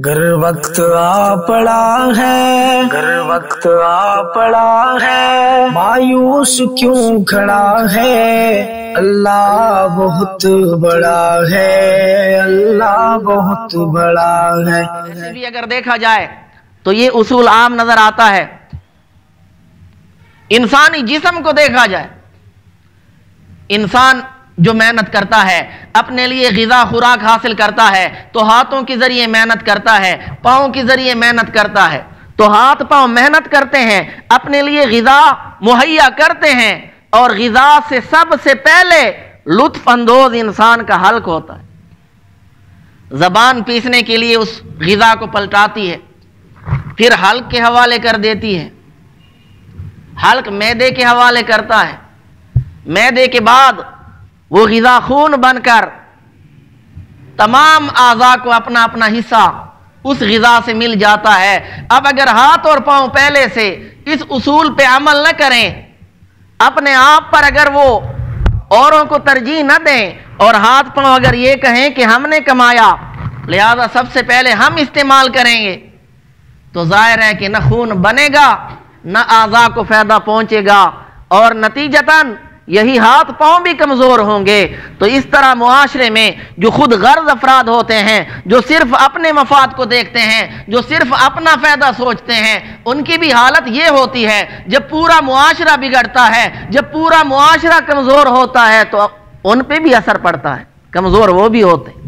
گر وقت آ پڑا ہے، گر وقت آ پڑا ہے، مایوس کیوں کھڑا ہے؟ اللہ بہت بڑا ہے، اللہ بہت بڑا ہے۔ ایسے بھی اگر دیکھا جائے تو یہ اصول عام نظر آتا ہے۔ انسانی جسم کو دیکھا جائے، انسان جو محنت کرتا ہے، اپنے لیے غذا خوراک حاصل کرتا ہے تو ہاتھوں کے ذریعے محنت کرتا ہے، پاؤں کے ذریعے محنت کرتا ہے۔ تو ہاتھ پاؤں محنت کرتے ہیں، اپنے لیے غذا مہیا کرتے ہیں، اور غذا سے سب سے پہلے لطف اندوز انسان کا حلق ہوتا ہے۔ زبان پیسنے کے لیے اس غذا کو پلٹاتی ہے، پھر حلق کے حوالے کر دیتی ہے، حلق معدے کے حوالے کرتا ہے، معدے کے بعد وہ غذا خون بن کر تمام اعضاء کو اپنا اپنا حصہ اس غذا سے مل جاتا ہے۔ اب اگر ہاتھ اور پاؤں پہلے سے اس اصول پہ عمل نہ کریں، اپنے آپ پر اگر وہ اوروں کو ترجیح نہ دیں، اور ہاتھ پاؤں اگر یہ کہیں کہ ہم نے کمایا لہذا سب سے پہلے ہم استعمال کریں گے، تو ظاہر ہے کہ نہ خون بنے گا، نہ اعضاء کو فائدہ پہنچے گا، اور نتیجتاً یہی ہاتھ پاؤں بھی کمزور ہوں گے۔ تو اس طرح معاشرے میں جو خود غرض افراد ہوتے ہیں، جو صرف اپنے مفاد کو دیکھتے ہیں، جو صرف اپنا فائدہ سوچتے ہیں، ان کی بھی حالت یہ ہوتی ہے۔ جب پورا معاشرہ بگڑتا ہے، جب پورا معاشرہ کمزور ہوتا ہے تو ان پہ بھی اثر پڑتا ہے، کمزور وہ بھی ہوتے ہیں۔